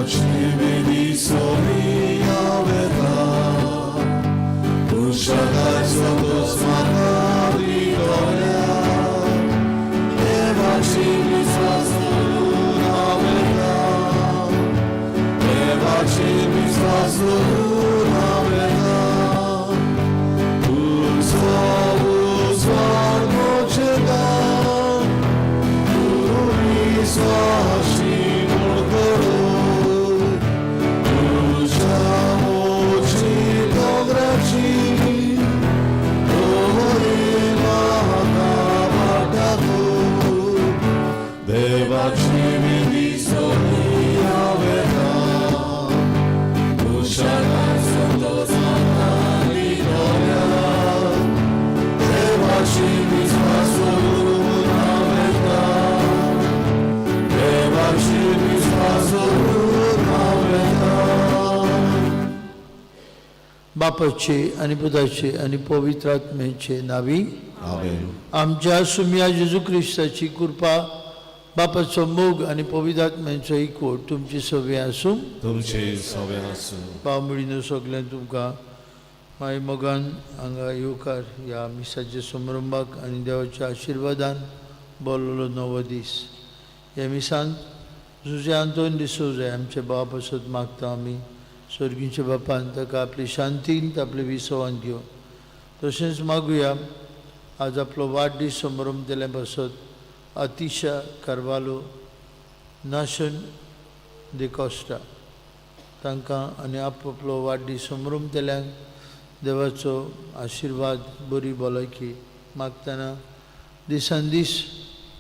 Devaci soria veta, Ushadai soto smaka victoria, Devaci misvasuruna veta, Devaci misvasuruna veta, Uzvar mochega, Misachi morgoro, Ujamochi dograchi, Orima kabataku, Devachi visoria veta, Ushadai soto smaka victoria, Devachi misvasuruna veta, Devachi misvasuruna veta. बापाचे आणि पुताचे आणि पवित्र आत्म्याचे नावी आमेन. आमच्या सुम्या जेजू ख्रिस्ताची कृपा, बापाचो मोग आणि पवित्र आत्म्याचो एकवट तुमची सगळे आसूं. तुमचे सगळे आसूं. भाव मिळीन सगळ्यां तुमकां माय मोगान हांगा येवकार ह्या मिसाच्या समारंभाक आनी देवाच्या आशिर्वादान बोललो नवो दीस. ह्या मिसान जुजे आंतोन दिसो जाय आमचे बाप असत मागता आमी स्वर्गीचे बापान ताका आपली शांतीन आपले विसवान दिवं. तशेंच मागुया आज आपलो वाडदीस समारंभ केल्या बसत अतिशा कार्वालो नाशन दे कॉस्टा तांकां आनी आपलो वाडदीस समारंभ केल्यांक देवाचो आशिर्वाद बरी भलायकी मागतना दिसान दीस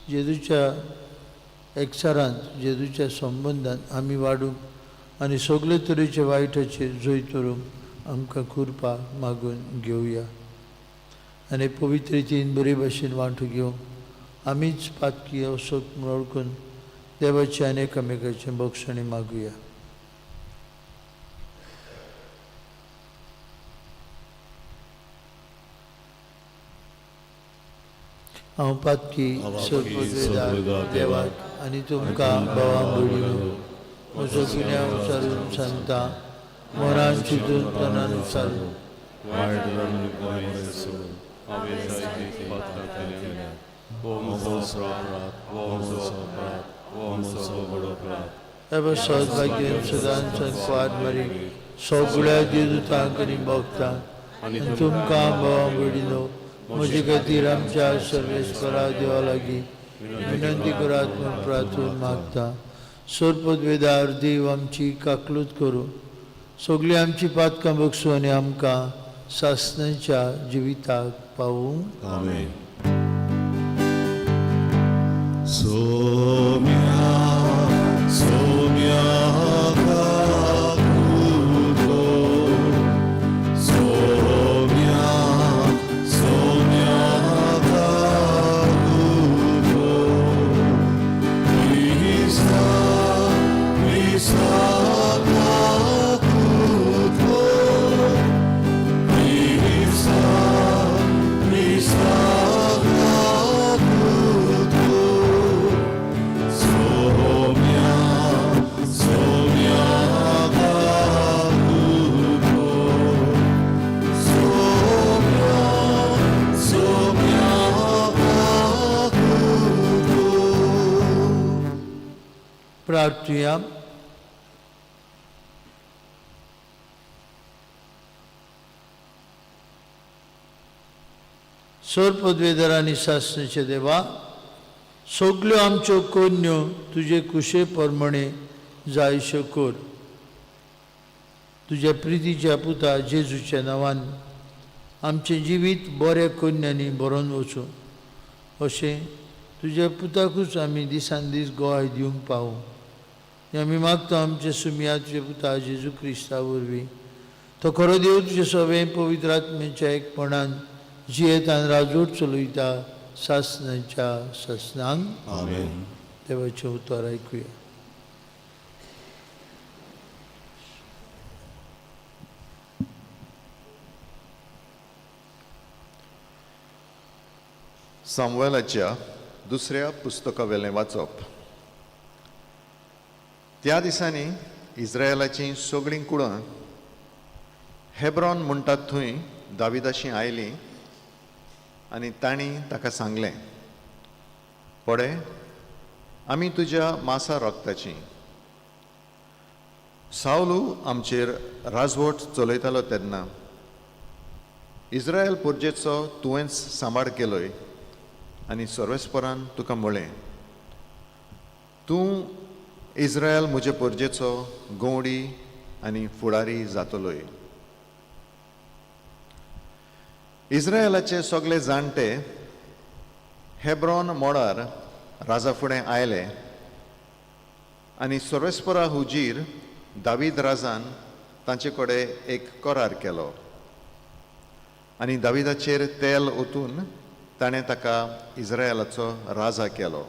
जेजूच्या एकचारांत जेजूच्या संबंदांत आमी वाडूंक आनी सगळे तरेचे वायटाचे जय करूंक आमकां कृपा मागून घेवया. आनी पवित्र रितीन बरे भाशेन वांटो घेवंक आमीच पातकी असो वळखून देवाचे आनी एकामेकाचे बक्षणी मागुया. हांव पातकी सर्ववेदार देवाक आनी तुमकां भावां भयणीनो म्हजो गुन्यांव विचारून सांगता, मनान चिंतून तनान विचारून सौभाग्य सदांच स्वाद मरी सगळ्या देवदूतांक आनी भक्तांक आनी तुमकां भावां भयणीनो म्हजे खातीर आमच्या सर्वेस्परा देवा लागीं विनंती करात म्हूण प्रार्थून मागता. सोरपदवेदार देव आमची काकलूत करूं, सगळीं आमची पातकां बक्षूं आनी आमकां सासणाच्या जिविताक पावूं. आमेन. Saumya Saumya काकुतो, Saumya Saumya काकुतो, Krista Krista kakuto, Krista Krista kakuto, Somya Somya kakuto, Somya Somya kakuto. प्रार्थया. सोरपदवेदार आनी सासणेचे देवा, सगल्यो आमच्यो कन्यो तुजे कुशे प्रमाणे जायश्यो कर. तुज्या प्रितीच्या पुता जेजूच्या नांवान आमचें जिवीत बऱ्या कन्यांनी भरोन वचूं अशें तुज्या पुताकूच आमी दिसान दीस गोवाय दिवंक पावूं. आमी मागता आमचे सुमया तुजे पुता जेजू क्रिस्ता वरवीं. तो खरो देव तुजे सगळें पवित्र आत्म्याच्या एकपणान जियेतान राजवट चलयता सासणाच्या सासणांक. आमेन. देवाचें उतर आयकुया. सामुएलाच्या दुसऱ्या पुस्तकावेलें वाचप. त्या दिसांनी इस्रायलाची सगळीं कुळां हेब्रोन म्हणटात थंय दाविदाशी आयलीं आनी तांणी ताका सांगलें, पळय, आमी तुज्या मासा रोगताची. सावलू आमचेर राजवट चलयतालो तेन्ना इस्रायल पुर्जेचो तुवेंच सांबाळ केलोय आनी सर्वेस्परान तुका म्हळें, तूं इस्रायल म्हजे पुर्जेचो गवंडी आनी फुडारी जातलोय. इस्रायलाचे सगळे जाणटे हेब्रोन मोडार राजा फुडें आयले आनी सर्वेस्परा हुजीर दावीद राजान तांचे कडेन एक करार केलो आनी दाविदाचेर तेल ओतून ताणें ताका इस्रायलाचो राजा केलो.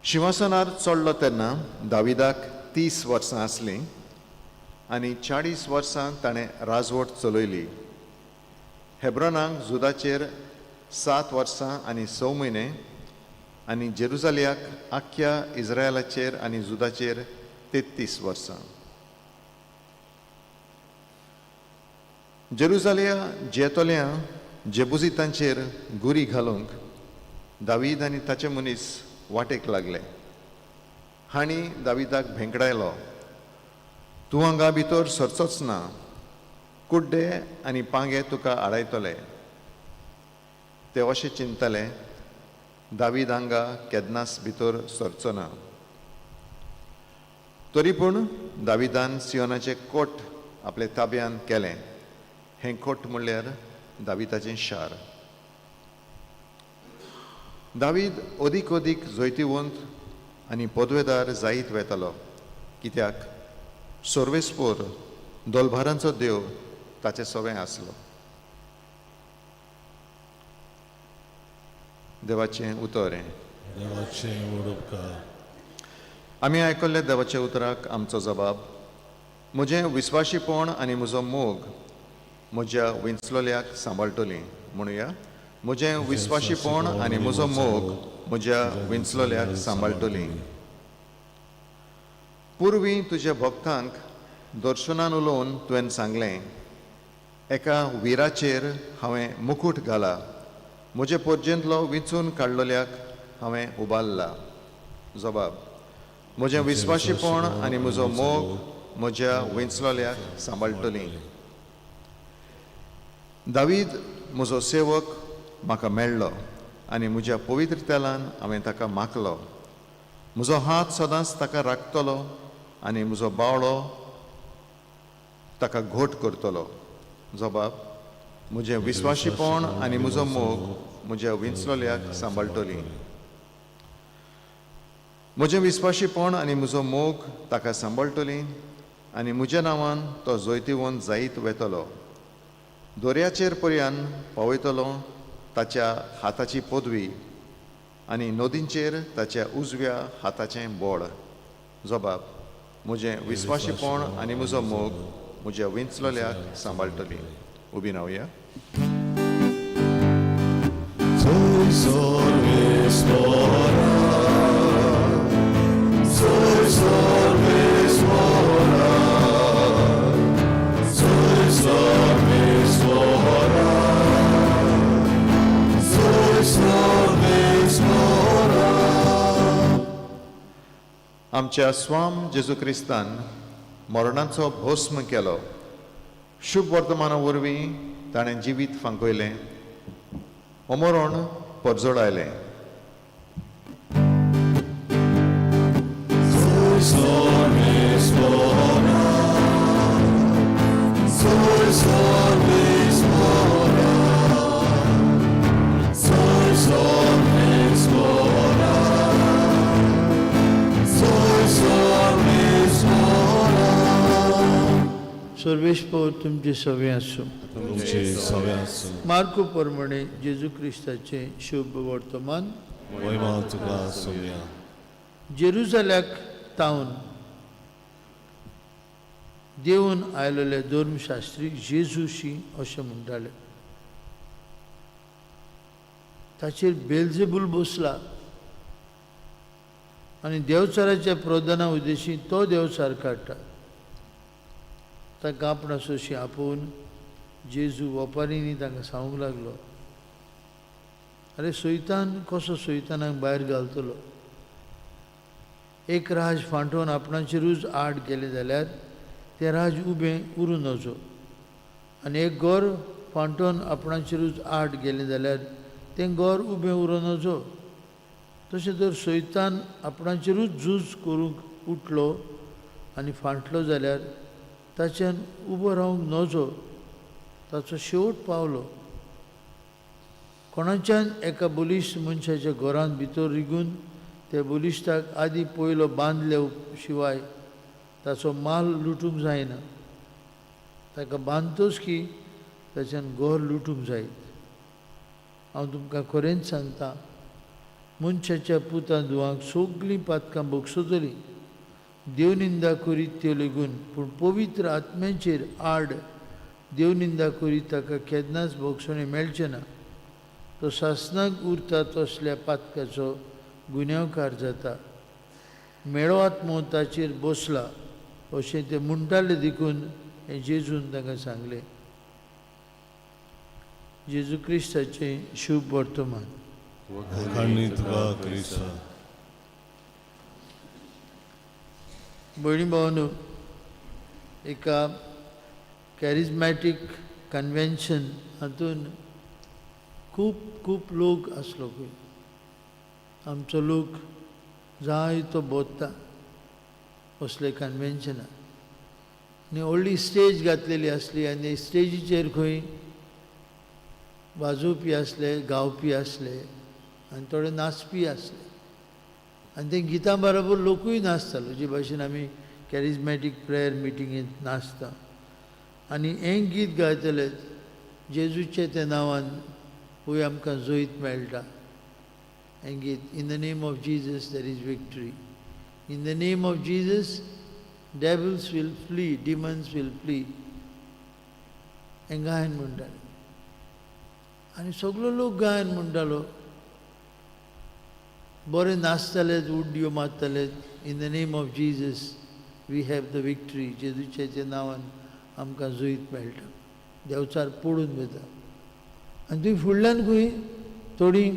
शिंवासनार चडलो तेन्ना दाविदाक 30 वर्सां आसलीं आनी 40 वर्सां ताणें राजवट चलयली. हेब्रोनाक जुदाचेर 7 वर्सां आनी 6 म्हयने आनी जेरुसाल्याक आख्या इस्रायलाचेर आनी जुदाचेर 33 वर्सां. जेरुसाल्या जेतोल्या जेबुजितांचेर गुरी घालूंक दावीद आनी ताचे मनीस वाटेक लागले. हांणी दाविदाक भेंकडायलो, तूं हांगा भितर सरचोच ना, कुड्डे आनी पांगे तुका आडायतले. ते अशें चिंतले, दावीद हांगा केन्नाच भितर सरचो ना. तरी पूण दाविदान सियोनाचें कोट आपले ताब्यांत केलें. हें कोट म्हणल्यार दाविदाचें शार. दावीद अदीक अदीक जैतिवंत आनी पदवेदार जायत वेतालो, कित्याक सर्वेस्पोर दोलबारांचो देव ताचें सवें आसलो. देवाचें उतर. देवाचें उडोवकार. आमी आयकल्ल्या देवाच्या उतराक आमचो जबाब, म्हजें विस्वाशीपण आनी म्हजो मोग म्हज्या विंचलोल्याक सांबाळटली. म्हणुया, म्हजें विस्वाशीपण आनी म्हजो मोग म्हज्या विंचलोल्याक सांबाळटली. पुर्वीं तुज्या भक्तांक दर्शनान उलोवन तुवें सांगलें, एका विराचेर हांवें मुकुट घाला, म्हजे पर्जेंतलो विंचून काडलोल्याक हांवें उबारला. जबाब, म्हजें विस्वाशीपण आनी म्हजो मोग म्हज्या विंचलोल्याक सांबाळटली. दावीद म्हजो सेवक म्हाका मेळ्ळो आनी म्हज्या पवित्र तेलान हांवें ताका मागलो. म्हजो हात सदांच ताका राखतलो आनी म्हजो बावळो ताका घोट करतलो. जबाब, म्हजें विस्वाशीपण आनी म्हजो मोग म्हज्या विंचलोल्याक सांबाळटली. म्हजें विस्वाशीपण आनी म्हजो मोग ताका सांबाळटली आनी म्हज्या नांवान तो जैतिवंत जायत वेतलो. दोर्याचेर पर्यान पावयतलो ताच्या हाताची पदवी आनी नदींचेर ताच्या उजव्या हाताचें बोड. जबाब, म्हजें विस्वाशीपण आनी म्हजो मोग म्हज्या विंचलोल्याक सांबाळटली. उबी रावया. Soy sorvespora, soy sorvespora, soy sorvespora, soy sorvespora. आमच्या स्वाम जेजू क्रिस्तान मरणाचो भस्म केलो. शुभ वर्तमाना वरवीं ताणें जिवीत फांकयलें, अमरण परजोडायलें. Soy sorvespora, soy sorvespora, soy sorvespora, soy sorvespora. सर्वेस्पर तुमचे सवे आसूं. तुमचे सवे आसूं. मार्को प्रमाणे जेजू क्रिस्ताचें शुभ वर्तमान. महिमा तुका सोम्या. जेरुसाल्याक तावन देऊन आयलेले धर्मशास्त्री जेजूशी अशें म्हणटाले, ताचेर बेल्जेबूल बसला. आनी देवचाराच्या प्रदाना उद्देशी तो देवचार काडटा. ताका आपणा सोशी आपोवन जेजू ओपारींनी तांकां सांगूंक लागलो, अरे सैतान कसो सैतानाक भायर घालतलो. एक राज फांटोवन आपणाचेरूच आड केले जाल्यार तें राज उबें उरूं नजो, आनी एक गोर फांटोवन आपणाचेरूच आड गेलें जाल्यार तें गोर उबें उरूं नजो. तशें जर सैतान आपणाचेरूच झूज करूंक उठलो आनी फांटलो जाल्यार ताच्यान उबो रावंक नजो, ताचो शेवट पावलो. कोणाच्यान एका बलिश्ट मनशाच्या घरांत भितर रिगून त्या बलिश्टाक आदी पयलो बांदले शिवाय ताचो माल लुटूंक जायना. ताका बांदतोच की ताच्यान घर लुटूंक जायत. हांव तुमकां खरेंच सांगता, मनशाच्या पुतां धुवांक सगळीं पातकां भोगसतलीं, देवनिंदा करीत त्यो लेगून, पूण पवित्र आत्म्याचेर आड देवनिंदा करीत ताका केन्नाच भोगसणें मेळचें ना. तो सासणाक उरता तसल्या पातकाचो गुन्यांवकार जाता. मेळो आत्मो ताचेर बसला अशें ते म्हणटाले देखून हें जेजून ताका सांगलें. जेजू क्रिस्ताचें शुभ वर्तमान. कोंकणी तुका क्रिस्ता. भयणी भावांनो, एका कॅरिझमॅटीक कन्वेन्शन हातून खूब लोक आसलो खंय. आमचो लोक जायतो बोत्ता असले कन्वेन्शनाक. आनी व्हडली स्टेज घातलेली आसली आनी स्टेजीचेर खंय वाजोवपी आसले, गावपी आसले आनी थोडे नाचपी आसले. आनी ते गितां बरोबर लोकूय नाचतालो, जे भाशेन आमी कॅरिझमॅटीक प्रेयर मिटिंगेंत नाचता. आनी हें गीत गायतले, जेजूचे त्या नांवान पळय आमकां जैत मेळटा. हें गीत, in the name of Jesus there is victory. In the name of Jesus devils will flee, demons will flee. हें गायन म्हणटाले. आनी सगळो लोक गायन म्हणटालो, बरे नाचताले, उड्ड्यो मारताले. In the name of Jesus we have the victory. जेजूच्या नांवान आमकां जैत मेळटा. देवचार पडून वता. आनी थंय फुडल्यान खंय थोडीं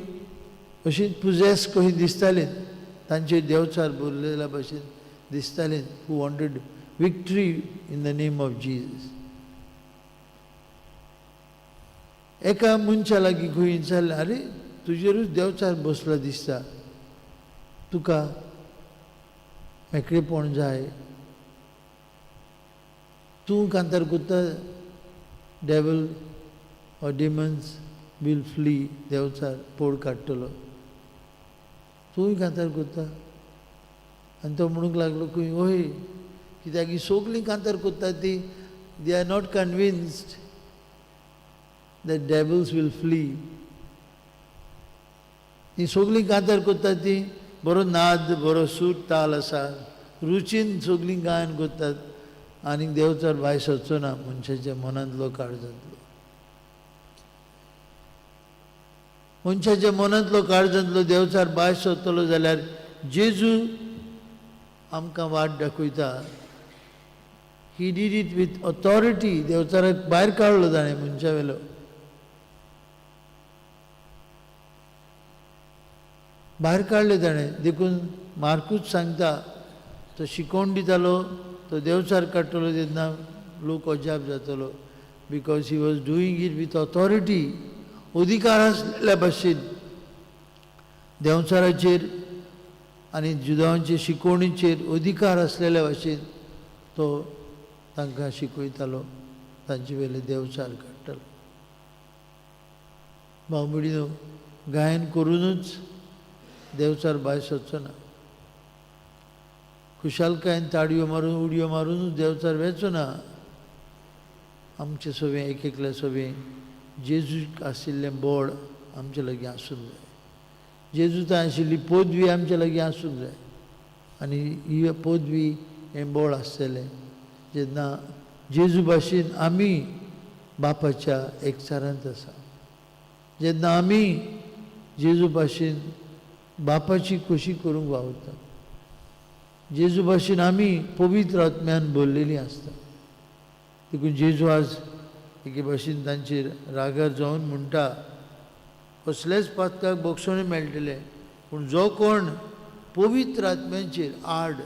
अशीं पुजेस कशीं दिसतालीं, तांचेर देवचार बरयलेल्या भशेन दिसतालीं, who wanted victory in the name of Jesus. एका मनशा लागीं खंय विचारलें, अरे तुजेरूच देवचार बसलो दिसता, तुका मेकळेपण जाय, तूं कांतार कोत्ता, devil or demons will flee, देवचार पड काडटलो, तूंय कांतार कोत्ता. आनी तो म्हणूंक लागलो खंय, हय, कित्याक ही सगळीं कांतार कोत्ता ती, they are not convinced that devils will flee. ही सगळीं कांतार कोत्ता ती, बरो नाद, बरो सूर ताल आसा, रुचीन सगळीं गायन कोत्तात, आनी देवचार भायर सरचो ना मनशाच्या मनांतलो काळजांतलो. मनशाच्या मनांतलो काळजांतलो देवचार भायर सरतलो जाल्यार जेजू आमकां वाट दाखयता. He did it with authority. देवचाराक भायर काडलो ताणें मनशा वेलो. भायर काडले ताणें. देखून मार्कूच सांगता, तो शिकोवन दितालो, तो देवचार काडटलो तेन्ना लोक अजाप जातलो, because he was doing it with authority. अधिकार आसलेल्या भाशेन देवचाराचेर आनी जुदांवांचे शिकवणीचेर अधिकार आसलेल्या भाशेन तो तांकां शिकयतालो, तांचे वेले देवचार काडटालो. भाव भयणीनो, गायन करूनच देवचार भायर सरचो ना. खुशालकायेन ताडयो मारून उडयो मारूनच देवचार वेचो ना. आमचे सगळें एक एकल्या सगळें जेजूक आशिल्लें बोड आमचे लागीं आसूंक जाय. जेजूत आशिल्ली पदवी आमचे लागीं आसूंक जाय. आनी ही पदवी हें बोड आसतलें जेन्ना जेजू भाशेन आमी बापाच्या एकचारांत आसा. जेन्ना आमी जेजू भाशेन बापाची खोशी करूंक वावरता. जेजू भाशेन आमी पवित्र आत्म्यान भरलेली आसता. देखून जेजू आज एके भाशेन तांचेर रागार जावन म्हणटा कसलेच पातकाक बोगसणे मेळटले, पूण जो कोण पवित्र आत्म्याचेर आड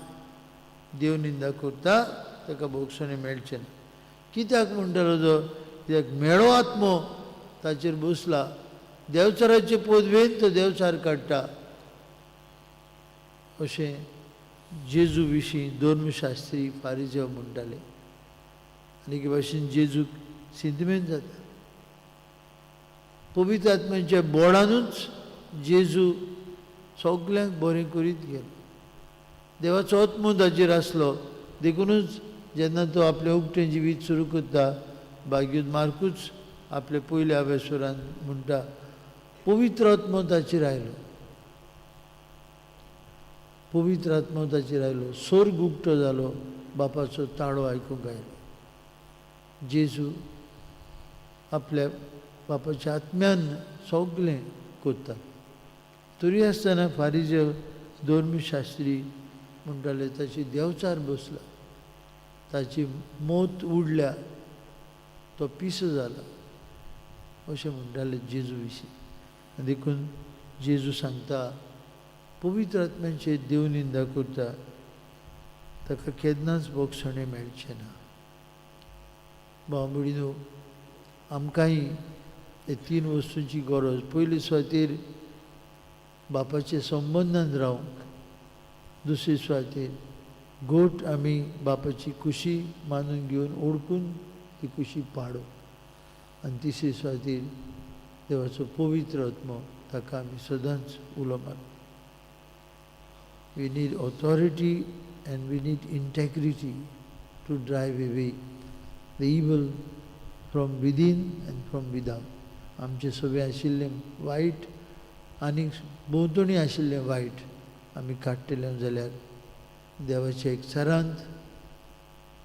देव निंदा करता ताका बोगसणे मेळचे ना. कित्याक म्हणटालो तो? कित्याक मेळो आत्मो ताचेर बसला, देवचाराचे पदवेन तो देवचार काडटा. अशें जेजू विशीं धर्मशास्त्री फारिजेव म्हणटाले. आनी एके भाशेन जेजूक सिद्धमेन जाता. पवित्र आत्म्याच्या बोडानूच जेजू सगल्यांक बरें करीत गेलो. देवाचो आत्मो ताचेर आसलो. देखूनच जेन्ना तो आपलें उक्तें जिवीत सुरू करता, भाग्यूत मार्कूच आपल्या पयल्या आवेसरान म्हणटा पवित्र आत्मो ताचेर आयलो. पवित्र आत्मो ताचेर आयलो, स्वर्ग उक्तो जालो, बापाचो ताळो आयकूंक आयलो. जेजू आपल्या बापाच्या आत्म्यान सगळें करता. तरी आसतना फारिजेव धर्मशास्त्री म्हणटाले ताची देवचार बसला, ताची मोत उडल्या, तो पिसो जाला अशें म्हणटाले जेजू विशीं. देखून जेजू सांगता पवित्र आत्म्याचेर देव निंदा करता ताका केन्नाच बोगसणे मेळचे ना. भाव भयणीनो, आमकांय हे 3 वस्तूंची गरज. पयली सुवातेर बापाचे संबंदान रावंक, दुसरे सुवातेर घोट आमी बापाची कुशी मानून घेवन ओळखून ती कुशी पाडोवप, आनी तिसरे सुवातेर देवाचो पवित्र आत्मो ताका आमी सदांच उलो मारप. We need authority and we need integrity to drive away the evil from within and from without. आमचे सगळे आशिल्ले वायट आनी भोंवतणी आशिल्ले वायट आमी काडटले जाल्यार देवाच्या एकचारांत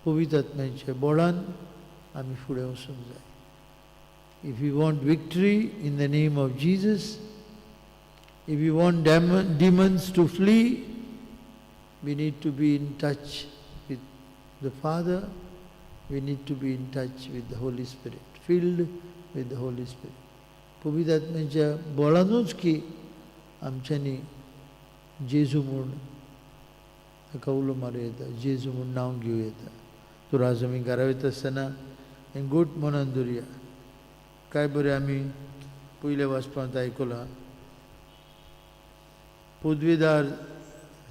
पवित्र आत्म्याच्या बोडान आमी फुडें वचूंक जाय. If we want victory in the name of Jesus, if we want demons to flee, we need to be in touch with the Father. We need to be in touch with the Holy Spirit, filled with the Holy Spirit. पवित्र आत्म्याच्या बळानूच की आमच्यांनी जेजू म्हूण ताका उलो मारूं येता, जेजू म्हूण नांव घेवं येता. तर आज आमी घरा वयता आसतना हें गोट मनान धरया. काय बरें आमी पयल्या वाचपांत आयकलां, पदवीदार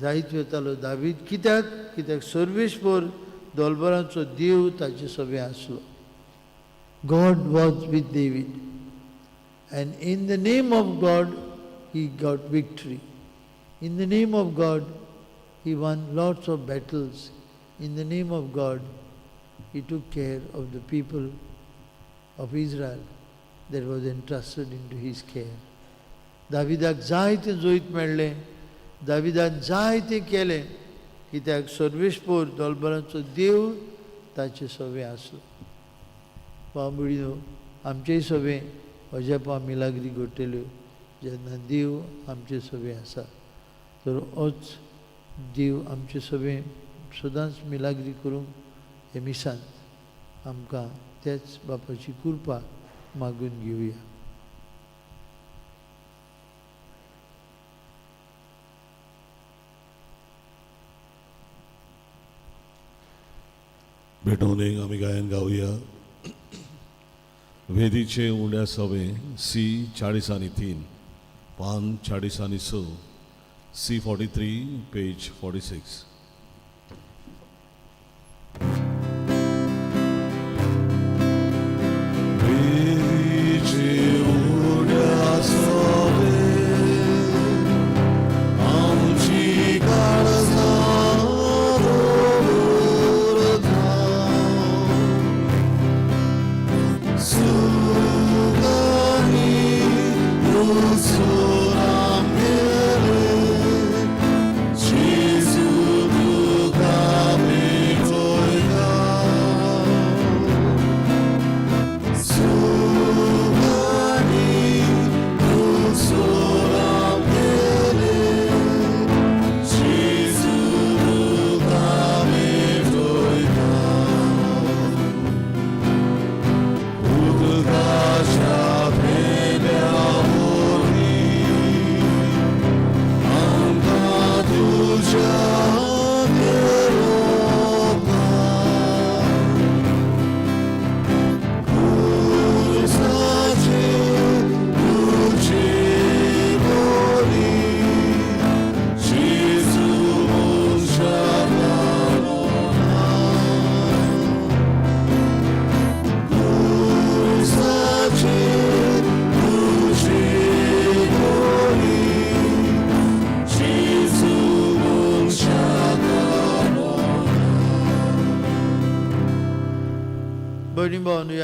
जायत वेतालो दावीद. कित्याक सर्वेस्पर दोलबरांचो देव ताचे सभे आसलो. God was with David, and in the name of God he got victory. In the name of God he won lots of battles. In the name of God he took care of the people of Israel that was entrusted into his care. दाविदाक जायते जोईत मेळ्ळें, दाविदान जायते केलें, कित्याक सर्वेस्पर दोलबरांचो देव ताचे सवे आसलो. भाव भयणीनो, आमचेय सवे अजापा मिलाग्री घडटल्यो जेन्ना देव आमचे सवे आसा. तर होच देव आमचे सवे सदांच मिलाग्री करूंक हे मिसांत आमकां तेच बापाची कृपा मागून घेवया. भेटवून एक आमी गायन गावया. वेदीचे उण्या सवे सी 40 पान 40 सी 43 पेज 46.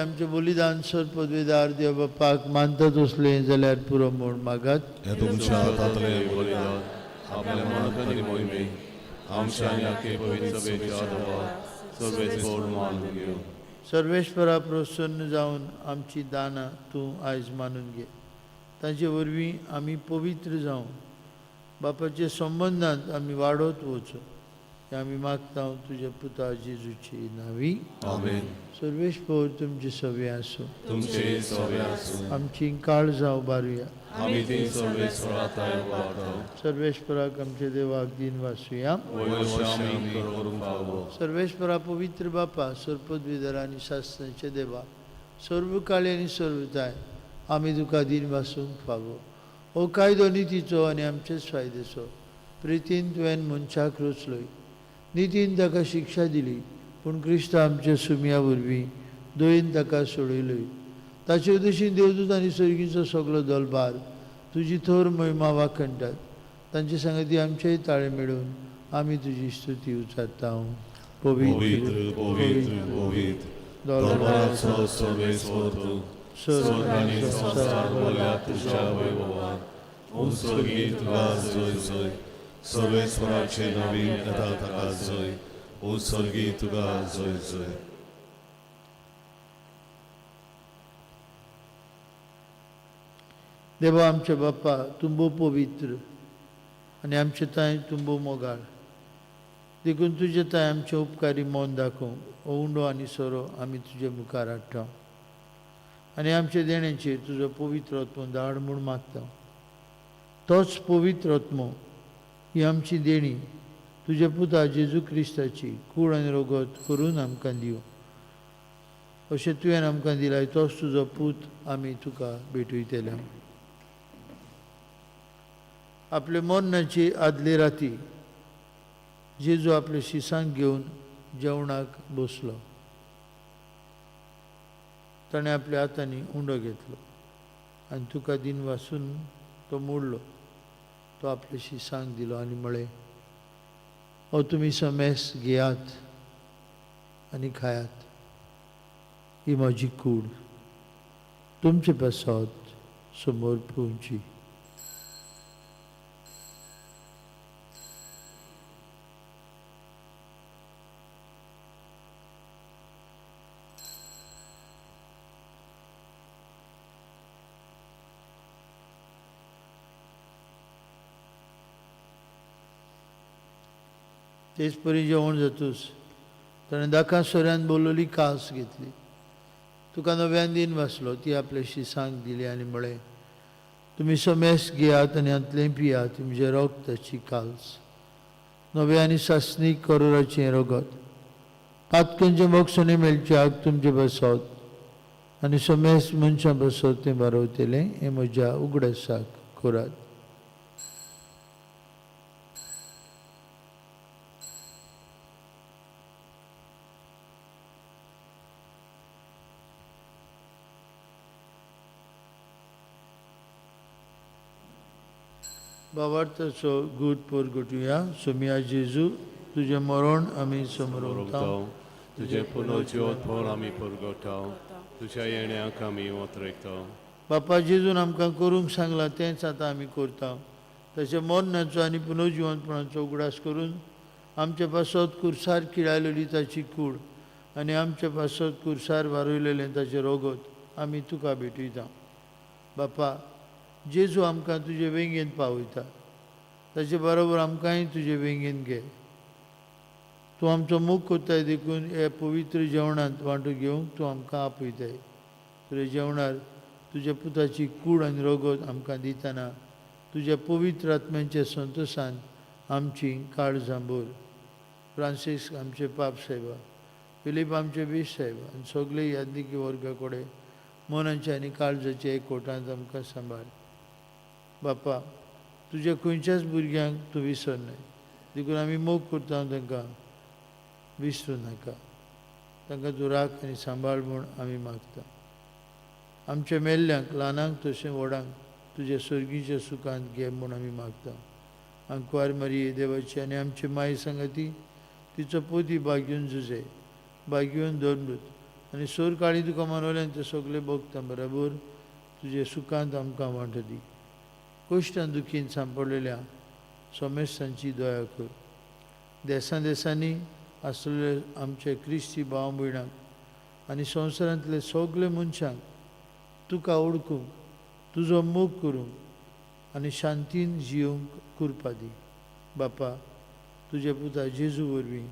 आमचे बलिदान सर पदवीदार देव बाप्पाक मानतात असले जाल्यार पुरो म्हूण मागात. हे तुमच्या हातांतले बलिदान आपल्या मनातली मोहिमे आमच्या आणि आखे पवित्र सभेच्या आदरात सर्वेस्वर मानून घेऊ. सर्वेश्वरा प्रसन्न जावन आमची दानां तूं आयज मानून घे. ताचे वरवीं आमी पवित्र जावन बापाचे संबंदांत आमी वाडत वचो हें आमी मागता तुज्या पुता जेजूची नांवी. आमेन. सर्वेश्वर तुमचे सवे आसूं. तुमचे सवे आसूं. आमची काळजां उबारुया. आमी ती सर्वेस्वरात वाडतो. सर्वेश्वराक आमचे देवाक दिन वासुया. वैशामी करून पावो. सर्वेश्वरा पवित्र बापा सर्पद्विधर आनी शास्त्रांचे देवा सर्व काळी आनी सर्वताय आमी तुका दिन वासूंक फावो. हो कायदो नितीचो आनी आमचेच फायदेचो. प्रितीन तुवें मनशाक रचलोय. नितीन ताका शिक्षा दिली पूण क्रिस्त आमच्या सुमया वरवीं दोयेन ताका सोडयलोय. ताचे उद्देशीन देवदूत आनी सर्गीचो सगळो दलबार तुजी थोर महिमा वाखणटात. तांचे सांगती आमचेय ताळे मेळून आमी तुजी स्तुती उचारता. पवित्र पवित्र पवित्र दरबाराचो सर्वेस्वर तूं. स्वर्ग आनी संसार भरल्या तुज्या वैभवान. उत्सर्गी तुका जय जय. सर्वेस्वराचे नवीन येता ताका जय. उत्सर्गी तुका जय जय. देवा आमचे बाप्पा तुंबो पवित्र आनी आमचे तांय तुंबो मोगाळ देखून तुजे तांय आमचे उपकारी मोन दाखोव. हो उंडो आनी सोरो आमी तुजे मुखार हाडटा आनी आमचे देण्याचेर तुजो पवित्र आत्मो धाड म्हूण मागता. तोच पवित्र आत्मो ही आमची देणी तुजे पुता जेजू क्रिस्ताची कूड आनी रोगत करून आमकां दिवं. अशें तुवें आमकां दिलाय तोच तुजो पूत आमी तुका भेटयतले. आपले मरणाची आदले राती जेजू आपले शिसांक घेवन जेवणाक बसलो. ताणें आपल्या हातांनी उंडो घेतलो आनी तुका दिन वासून तो मोडलो. तो आपले शिसांक दिलो आनी म्हळें, हो तुमी समेस घेयात आनी खायात. ही म्हजी कूड तुमचे पासत समोर पोवची. तेच परी जेवण जातूच ताणें दाकां सोऱ्यान बोलोवली कास घेतली. तुका नव्यान दिन वाचलो ती आपल्या शिसांक दिली आनी म्हळें, तुमी समेस घेयात आनी हातलें पियात. म्हजे रोगताची काल्स नवे आनी सासणीक करोराचें रगत पातकांचे मोक्षणे मेळच्याक तुमचे बसत आनी समेस मनशां बसत तें बारवतलें. हें म्हज्या उगडासाक करात. भावार्थाचो गूट परगटुया. सोमिया जेजू तुझे मरण आमी समरवता. तुझे पुनर्जीवन फळ आमी परगटाव. तुज्या येण्याक आमी वतरेकता. बापा जेजून आमकां करूंक सांगलां तेंच आतां आमी करता. ताच्या मरणाचो आनी पुनर्जिवनपणाचो उगडास करून आमच्या पासत कुर्सार खिळायलेली ताची कूड आनी आमच्या पासत कुर्सार वारयलेलें ताचें रोगत आमी तुका भेटयता. बापा जेजू आमकां तुजे वेंगेन पावयता. ताचे बरोबर आमकांय तुजे वेंगेन घे. तूं आमचो मोग कोत्ताय देखून हे पवित्र जेवणांत वांटो घेवंक तूं आमकां आपयताय. तुज्या जेवणार तुज्या पुताची कूड आनी रोगत आमकां दितना तुज्या पवित्र आत्म्याच्या संतोशान आमची काळजां भर. फ्रांसीस आमचे पाप साहेबा, फिलीप आमचे बीश साहेबा आनी सगळे यादनिकी वर्गा कडेन मनाचे आनी काळजाचे एकवटांत आमकां सांबाळ. बापा तुज्या खंयच्याच भुरग्यांक तूं विसरनाय देखून आमी मोग करता तांकां विसरूं नाका. तांकां तूं राख आनी सांबाळ म्हूण आमी मागता. आमच्या मेल्ल्यांक ल्हानांक तशें व्हडांक तुज्या सर्गीच्या सुखांत घे म्हूण आमी मागता. आंकवार मारये देवाची आनी आमची माय सांगाती तिचो पोती बागेवन झुजे बागेवन दवरत आनी सोर काळी तुका मनवलें ते सगळे भक्त बरोबर तुजे सुखांत आमकां वांटदी. कश्टान दुखीन सांपडलेल्या सोमेस्तांची दया कर. देसा देसांनी आसलेले आमचे क्रिस्ती भाव भयणांक आनी संवसारांतले सगळे मनशांक तुका ओळखूंक तुजो मोग करूंक आनी शांतीन जियोंक कृपा दी. बापा, तुजे पुता जेजू वरवीं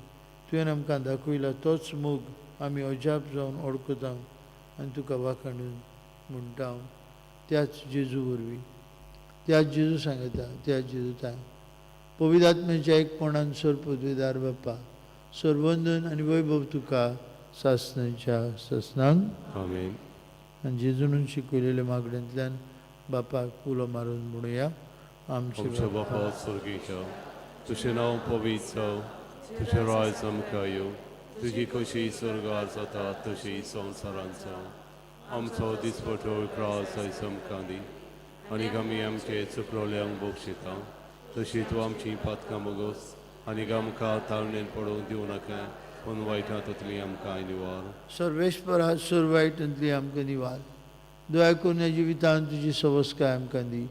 तुवें आमकां दाखयला तोच मोग आमी अजाप जावन ओळखता आनी तुका वाखाणून म्हणटा. त्याच जेजू वरवीं, त्याच जेजू सांगता, त्याच जेजूताय पवित्र आत्म्याच्या एकपणान सर पदवीदार बापा, सरवंदन आनी वैभव तुका सासणाच्या सासणांक. आमेन. आनी जेजून शिकयलेल्या मागण्यांतल्यान बापाक उलो मारून म्हणुया. आमच्या बापा स्वर्गीच्या, तुजें नांव पवित्र जावं, तुजें राज आमकां येवं, तुजी कशी स्वर्गार जाता तशी संवसारांत जावं. आमचो दिसपटो त्रास आयज आमकां दी, आनी आमी आमचे चुकलोल्यांक बक्षिता तशी तूं आमची पातकां मोगोस, आनी आमकां ताळणेन पडोवंक दिवं नाका, पूण वायटांतली आमकां निवार. सर्वेश्वरा सुरवायटांतली आमकां निवार. दया करून ह्या जिवितांत तुजी सवस्काय आमकां दी.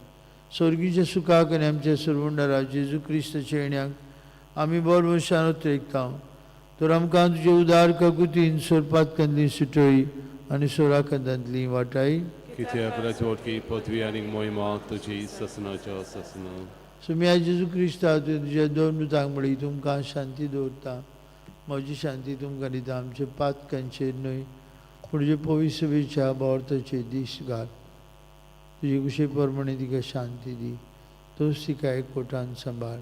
स्वर्गीच्या सुखाक आनी आमच्या सुरवंडरा जेजू क्रिस्ताच्या येण्याक आमी बरो मनशान उतरेकता. तर आमकां तुजे उदार काकुतीन सोरपातकांतली सुटोळी आनी सोराखंदांतली वाटाई. कित्याक राजवटकी पदवी आनी मोहिमा तुजी ससनाच्या ससना. सुम्या जेजू क्रिस्ता तुज्या दोन पुतांक म्हळी तुमकां शांती दवरता. म्हजी शांती तुमकां दिता. आमच्या पातकांचेर न्हय पूण तुजे पवित्र सभेच्या भोवताचेर दीस घाल. तुजे कुशे प्रमाणे तिका शांती दी. तोच तिका एकवटान सांबाळ.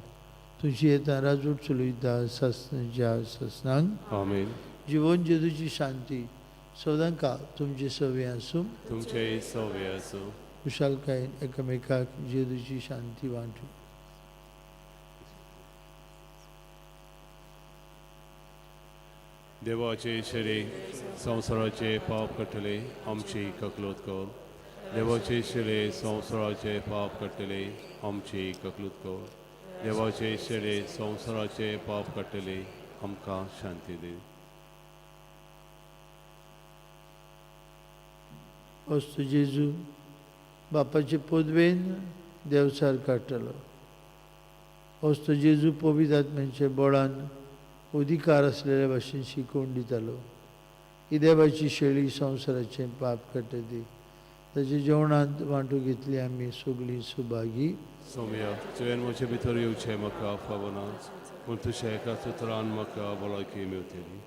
तुजी येता राजवट चलयता सासणाच्या सासणांक. आमेन. जिवन जेजूची शांती सदां काळ तुमचे सवे आसूं. तुमचे सवे आसूं. खुशालकायेन एकामेकाक जेजूची शांती वांटू. देवाचे शिरे संवसाराचे पाप कटले आमची ककलूत कर. देवाचे शिरे संवसाराचे पाप कटले आमची ककलूत कर. देवाचे शिरे संवसाराचे पाप कटले आमकां शांती दी. वस्तू जेजू बापाचे पदवेन देवसार काडटलो. वस्तू जेजू पवित्र आत्म्याचे बळान अधिकार असलेल्या भाशेन शिकोवन दितालो. ही देवाची शेळी संवसाराचे पाप कटदी. ताचे जेवणांत वांटू घेतली आमी सगळीं सुभागी. सौम्या, तुवें म्हजे भितर येवचें म्हाका फावना, पूण तुज्या एका सुत्रान म्हाका भलायकी मेवतली.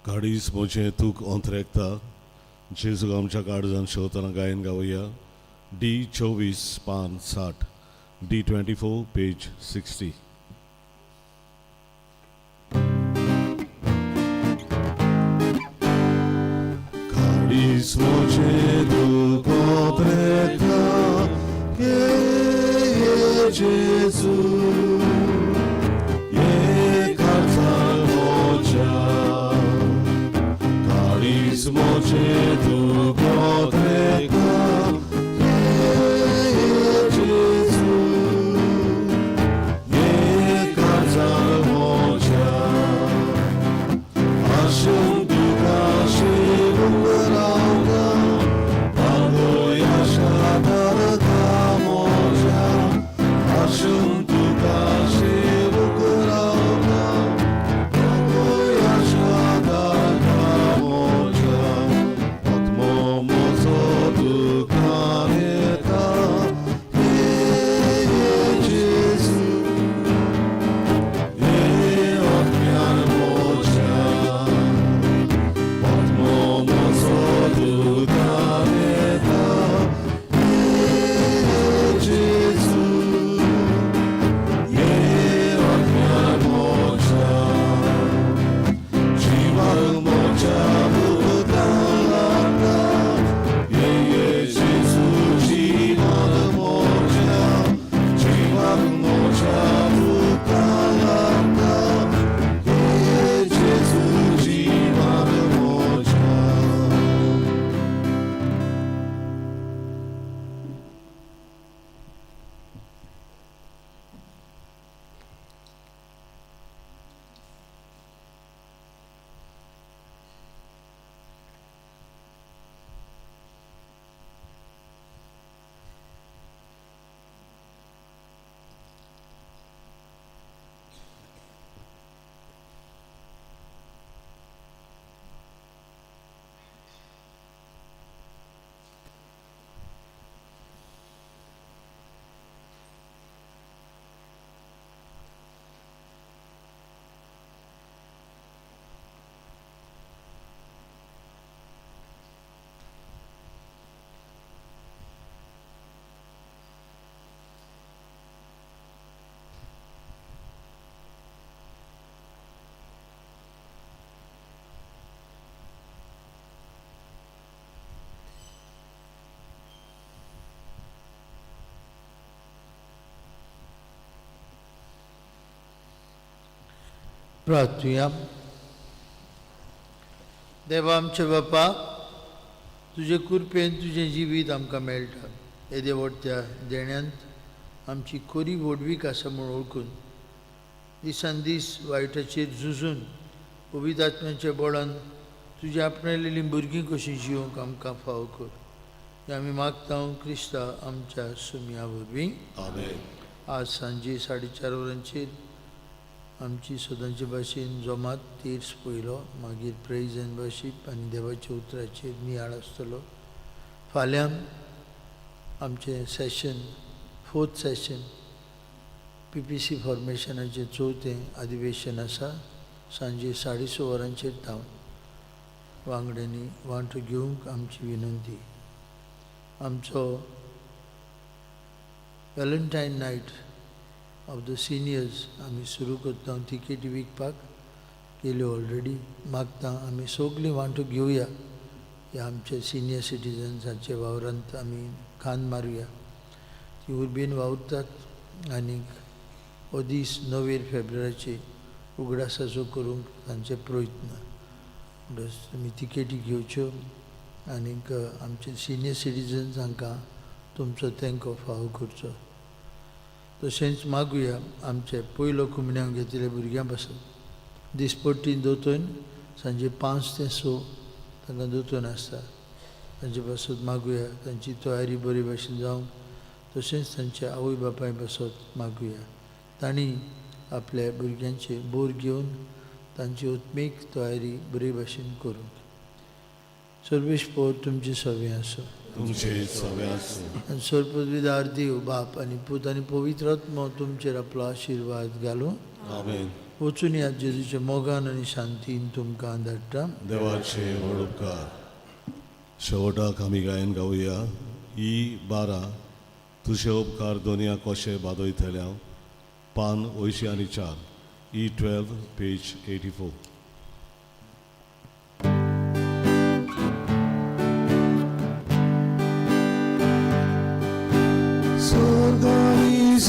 काडीस मोचे तूक अंतरेकता जेजू आमच्या काळजान शेवतना गायन गावया. D24 पान 60, D24 page 60. Kalis moje tūk otrekta, je Jezu, je kartal moja. Kalis moje tūk otrekta, je Jezu, je kartal moja. Aşın dukaşı bunlarauga, Pando yaşadar kamoja. Aşın dukaşı प्रार्थूया. देवा आमचे बापा, तुजे कृपेन तुझें जिवीत आमकां मेळटा. हे देवट्या देण्यांत आमची खरी वडवीक आसा म्हूण ओळखून दिसान दीस वायटाचेर झुजून पवित्र आत्म्याच्या बळान तुजी आपणयलेली भुरगीं कशीं जिवंक आमकां फाव कर. हें आमी मागता क्रिस्ता आमच्या सुमया वरवीं. आमेन. आज सांजे 4:30 वरांचेर आमची सदांचे भाशेन जमात तेर्स पयलो, मागीर प्रेज एंड वर्शीप आनी देवाच्या उतराचेर नियाळ आसतलो. फाल्यां आमचें सेशन 4th सेशन PPC फॉर्मेशनाचें 4थें अधिवेशन आसा. सांजे 6:30 वरांचेर थांव वांगड्यांनी वांटो घेवंक आमची विनंती. आमचो वॅलेंटायन नायट ऑफ द सिनियर्स आमी सुरू करता. तिकेटी विकपाक केल्यो ऑलरेडी. मागता आमी सगळीं वांटो घेवया. ह्या आमच्या सिनियर सिटिजन्साच्या वावरांत आमी खांद मारुया. ती उर्बेन वावुरतात आनीक हो दीस 9 फेब्रुवारीचे उगडासाचो करूंक तांचे प्रयत्न. म्हणटच तुमी तिकेटी घेवच्यो आनीक आमचे सिनियर सिटिजन्स हांकां तुमचो तेंको फावो करचो. तशेंच मागुया आमचे पयलो कुमण्याक घेतिल्ल्या भुरग्यां पासून दिसपट्टीन दोतोन सांजे 5 ते 6 तांकां दोतोन आसता. तांचे पासून मागुया तांची तयारी बरी भाशेन जावंक. तशेंच तांच्या आवय बापाय पासून मागुया तांणी आपल्या भुरग्यांचे बोर घेवन तांची उत्मेक तयारी बरे भाशेन करूंक. सर्वेश्वर तुमचे सवे आसूं. तुमचे सवे आसूं. आनी सर्वपदवीदार देव बाप आनी पूत आनी पवित्र आत्मो तुमचेर आपलो आशिर्वाद घालूं. आमेन. वचून या जेजूच्या मोगान आनी शांतीन तुमकां धाडटा. देवाचे व्हड उपकार. शेवटाक आमी गायन गावया. ही 12 तुजे उपकार दोनया कशे बादयतल्या पान 804. E12 page 84. Sorgani